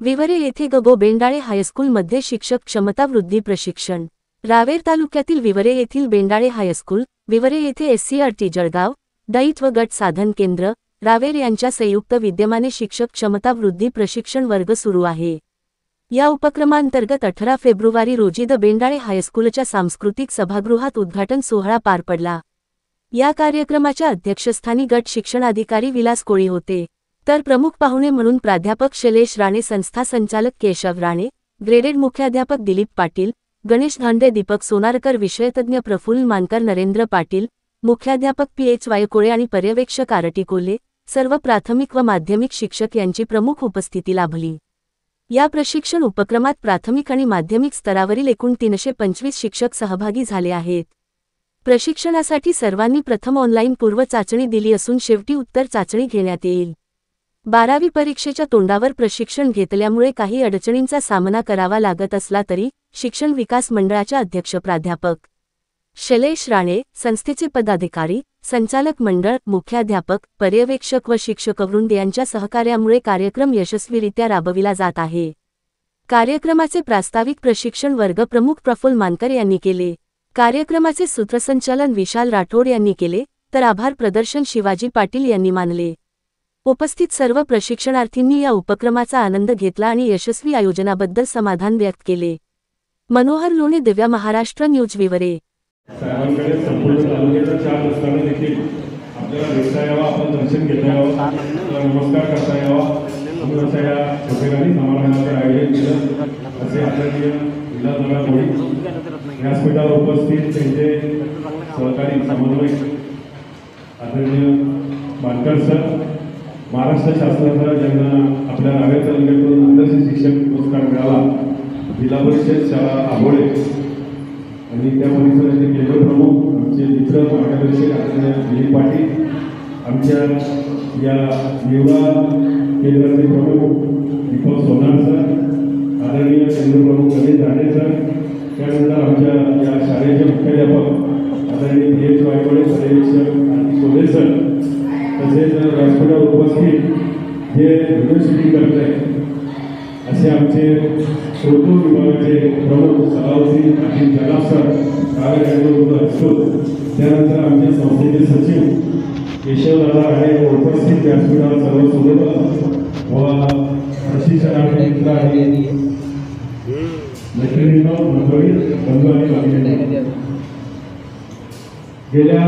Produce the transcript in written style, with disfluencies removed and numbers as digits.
विवरे येथे गो बेंडाळे हायस्कूलमध्ये शिक्षक क्षमता वृद्धी प्रशिक्षण। रावेर तालुक्यातील विवरे येथील बेंडाळे हायस्कूल, विवरे येथे SCRT जळगाव, दायित्व गट साधन केंद्र, रावेर यांच्या संयुक्त विद्यमाने शिक्षक क्षमता वृद्धी प्रशिक्षण वर्ग सुरू आहे। या उपक्रमांतर्गत 18 फेब्रुवारी रोजी द बेंडाळे हायस्कूलच्या सांस्कृतिक सभागृहात उद्घाटन सोहळा पार पडला। या कार्यक्रमाच्या अध्यक्षस्थानी गट शिक्षणाधिकारी विलास कोळी होते, तर प्रमुख पाहुणे म्हणून प्राध्यापक शैलेश राणे, संस्था संचालक केशव राणे, ग्रेडेड मुख्याध्यापक दिलीप पाटील, गणेश धांडे, दीपक सोनारकर, विषयतज्ञ प्रफुल्ल मानकर, नरेंद्र पाटील, मुख्याध्यापक PH वायकोळे आणि पर्यवेक्षक आरटी कोल्हे, सर्व प्राथमिक व माध्यमिक शिक्षक यांची प्रमुख उपस्थिती लाभली। या प्रशिक्षण उपक्रमात प्राथमिक आणि माध्यमिक स्तरावरील एकूण 325 शिक्षक सहभागी झाले आहेत। प्रशिक्षणासाठी सर्वांनी प्रथम ऑनलाईन पूर्व चाचणी दिली असून शेवटी उत्तर चाचणी घेण्यात येईल। 12वी परीक्षेच्या तोंडावर प्रशिक्षण घेतल्यामुळे काही अडचणींचा सामना करावा लागत असला तरी शिक्षण विकास मंडळाच्या अध्यक्ष प्राध्यापक शैलेश राणे, संस्थेचे पदाधिकारी, संचालक मंडळ, मुख्याध्यापक, पर्यवेक्षक व शिक्षकवृंद यांच्या सहकार्यामुळे कार्यक्रम यशस्वीरित्या राबविला जात आहे। कार्यक्रमाचे प्रास्ताविक प्रशिक्षण वर्ग प्रमुख प्रफुल्ल मानकर यांनी केले। कार्यक्रमाचे सूत्रसंचालन विशाल राठोड यांनी केले, तर आभार प्रदर्शन शिवाजी पाटील यांनी मानले। उपस्थित सर्व प्रशिक्षणार्थींनी या उपक्रमाचा आनंद घेतला आणि यशस्वी आयोजनाबद्दल समाधान व्यक्त केले। मनोहर लोणे, दिव्य महाराष्ट्र न्यूज, विवरे। साहेबांकडे संपूर्ण तालुक्याच्या 4 रस्त्याने देखील आपल्याला भेटता यावा, आपण दर्शन घेता यावं, नमस्कार करता यावा, म्हणून अशा या ठिकाणी समारंभाचं आयोजन केलं असे आदरणीय विलासदादा कोळी व्यासपीठावर उपस्थित त्यांचे सहकारी समन्वयक आदरणीय मानकर सर, महाराष्ट्र शासनाचा ज्यांना आपल्या रावेर तालुक्यातून आदर्श शिक्षक पुरस्कार मिळाला, जिल्हा परिषद शाळा आभोळे आणि त्या परिसराचे केंद्र प्रमुख आमचे मित्र मार्गदर्शक आदरणीय दिलीप पाटील, आमच्या या निवडा केंद्राचे प्रमुख दीपक सोनार सर, आदरणीय केंद्र प्रमुख गणेश धांडे सर, त्यानंतर आमच्या या शाळेचे मुख्याध्यापक आदरणीय PH वायकोळे, पर्यवेक्षक आरटी कोल्हे सर, तसेच व्यासपीठावर उपस्थित जे व्हिडिओ शूटिंग करत आहेत असे आमचे उर्दू विभागाचे प्रमुख सलाउद्दीन अजीम जनाब सर, रावेर असतो, त्यानंतर आमचे संस्थेचे सचिव केशवदादा राणे उपस्थित व्यासपीठावर सर्व सोबत व प्रशिक्षणार्थी मित्र आणि मैत्रिणींनो, मंडळी, बंधू आणि भगिनींनो, गेल्या